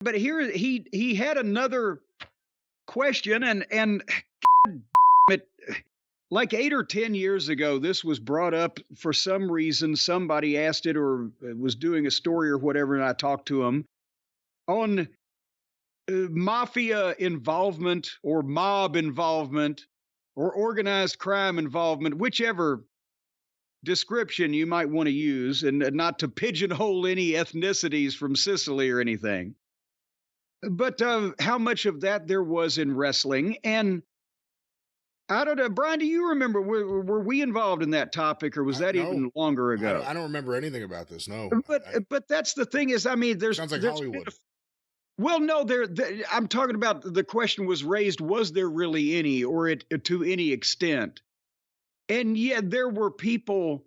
but here he had another question, and it like 8 or 10 years ago, this was brought up for some reason. Somebody asked it or was doing a story or whatever, and I talked to him on mafia involvement or mob involvement or organized crime involvement, whichever description you might want to use, and not to pigeonhole any ethnicities from Sicily or anything. But how much of that there was in wrestling. And I don't know, Brian, do you remember, were we involved in that topic, or was that No. even longer I ago? don't remember anything about this. No. But that's the thing is, I mean, Sounds like there's Hollywood. well, no, I'm talking about the question was raised, was there really any, or to any extent? And yeah, there were people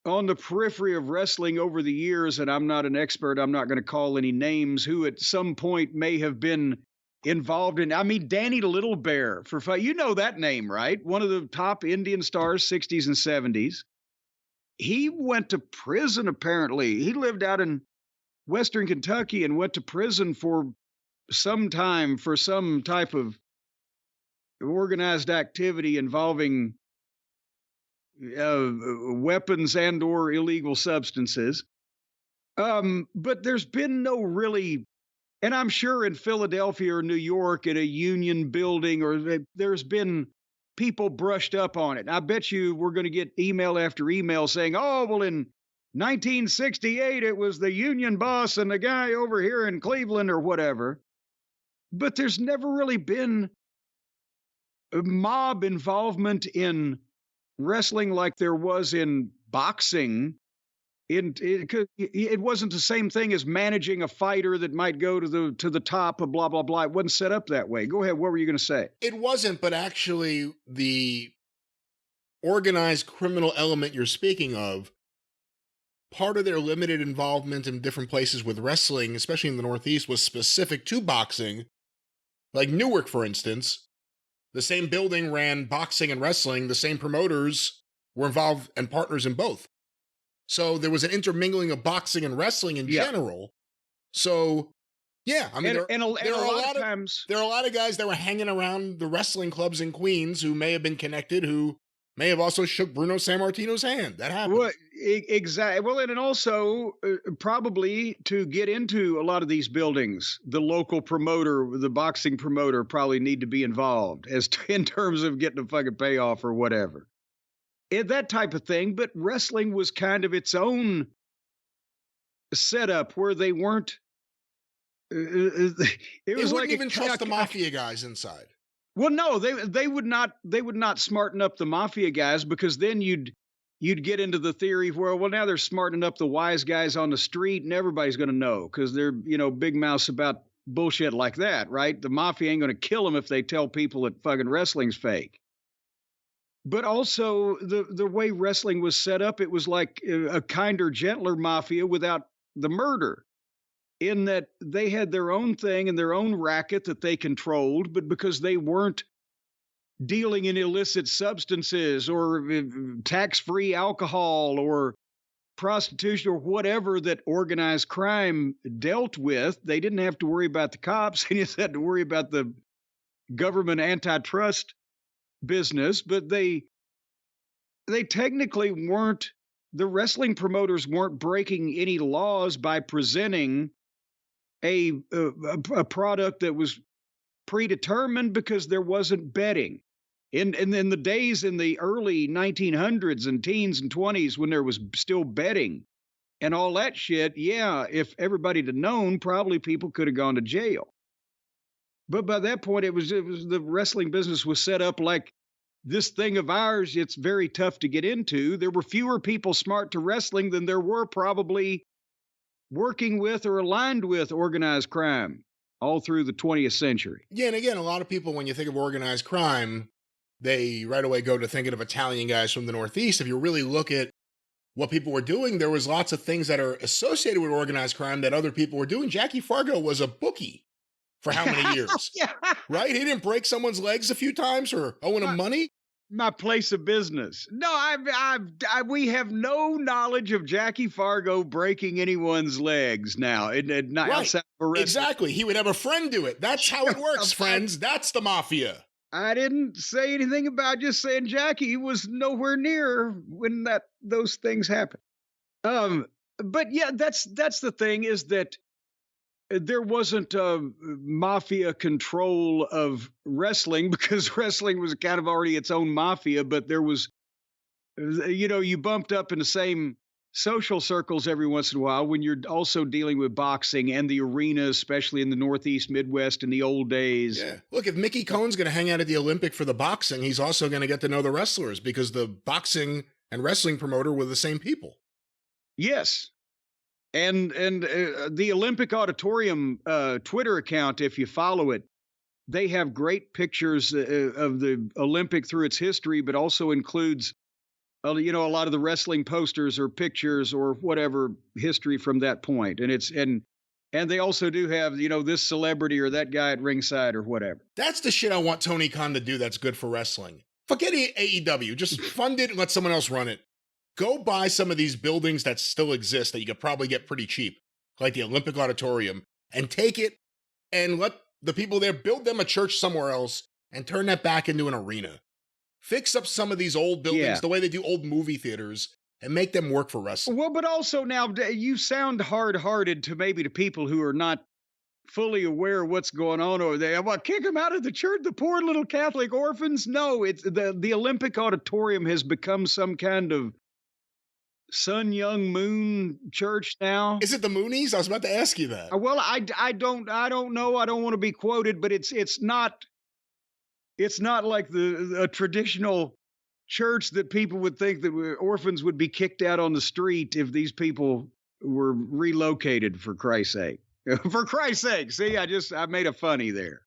on the periphery of wrestling over the years, and I'm not an expert, I'm not going to call any names, who at some point may have been involved in. I mean, Danny Little Bear, for fun, you know that name, right? One of the top Indian stars, 60s and 70s. He went to prison, apparently. He lived out in Western Kentucky and went to prison for some time for some type of organized activity involving weapons and or illegal substances. But there's been no really, and I'm sure in Philadelphia or New York at a union building, or there's been people brushed up on it. I bet you we're going to get email after email saying, oh, well, in 1968, it was the union boss and the guy over here in Cleveland or whatever. But there's never really been a mob involvement in wrestling like there was in boxing. It wasn't the same thing as managing a fighter that might go to the top of blah blah blah. It wasn't set up that way. Go ahead. What were you going to say? It wasn't, but actually the organized criminal element you're speaking of, part of their limited involvement in different places with wrestling, especially in the Northeast, was specific to boxing. Like Newark, for instance, the same building ran boxing and wrestling. The same promoters were involved and partners in both. So there was an intermingling of boxing and wrestling in general. So, yeah, I mean, there are a lot of guys that were hanging around the wrestling clubs in Queens who may have been connected, who may have also shook Bruno Sammartino's hand. That happened. Well, exactly. Well, and also probably to get into a lot of these buildings, the local promoter, the boxing promoter, probably need to be involved in terms of getting a fucking payoff or whatever. That type of thing. But wrestling was kind of its own setup where they weren't. It was wouldn't even trust the mafia guys inside. Well, no, they would not smarten up the mafia guys, because then you'd get into the theory where, well, now they're smartening up the wise guys on the street and everybody's going to know because they're, big mouths about bullshit like that, right? The mafia ain't going to kill them if they tell people that fucking wrestling's fake. But also the way wrestling was set up, it was like a kinder, gentler mafia without the murder, in that they had their own thing and their own racket that they controlled, but because they weren't dealing in illicit substances or tax-free alcohol or prostitution or whatever that organized crime dealt with, they didn't have to worry about the cops. They just had to worry about the government antitrust business. But they technically weren't, the wrestling promoters weren't breaking any laws by presenting a product that was predetermined, because there wasn't betting. In the days in the early 1900s and teens and 20s, when there was still betting and all that shit, yeah, if everybody had known, probably people could have gone to jail. But by that point, it was the wrestling business was set up like this thing of ours. It's very tough to get into. There were fewer people smart to wrestling than there were probably working with or aligned with organized crime all through the 20th century. Yeah, and again, a lot of people, when you think of organized crime, they right away go to thinking of Italian guys from the Northeast. If you really look at what people were doing, there was lots of things that are associated with organized crime that other people were doing. Jackie Fargo was a bookie for how many years? Yeah. Right? He didn't break someone's legs a few times or owing them money. my place of business. No, we have no knowledge of Jackie Fargo breaking anyone's legs now. Not Right. outside of a wrestling. Exactly. He would have a friend do it. That's how it works, friends. That's the mafia. I didn't say anything about just saying Jackie was nowhere near when those things happened. But yeah, that's the thing, is that there wasn't a mafia control of wrestling, because wrestling was kind of already its own mafia, but there was, you bumped up in the same social circles every once in a while when you're also dealing with boxing and the arena, especially in the Northeast, Midwest in the old days. Yeah. Look, if Mickey Cohen's going to hang out at the Olympic for the boxing, he's also going to get to know the wrestlers, because the boxing and wrestling promoter were the same people. Yes. And the Olympic Auditorium Twitter account, if you follow it, they have great pictures of the Olympic through its history, but also includes, a lot of the wrestling posters or pictures or whatever history from that point. And they also do have, this celebrity or that guy at ringside or whatever. That's the shit I want Tony Khan to do. That's good for wrestling. Forget AEW. Just fund it and let someone else run it. Go buy some of these buildings that still exist that you could probably get pretty cheap, like the Olympic Auditorium, and take it and let the people there build them a church somewhere else and turn that back into an arena. Fix up some of these old buildings the way they do old movie theaters and make them work for wrestling. Well, but also now you sound hard-hearted to people who are not fully aware of what's going on over there. Well, kick them out of the church, the poor little Catholic orphans? No, it's the Olympic Auditorium has become some kind of Sun Young Moon church now. Is it the Moonies? I was about to ask you that. Well, I don't know. I don't want to be quoted, but it's not like a traditional church that people would think that orphans would be kicked out on the street if these people were relocated, for Christ's sake. For Christ's sake. See, I made a funny there.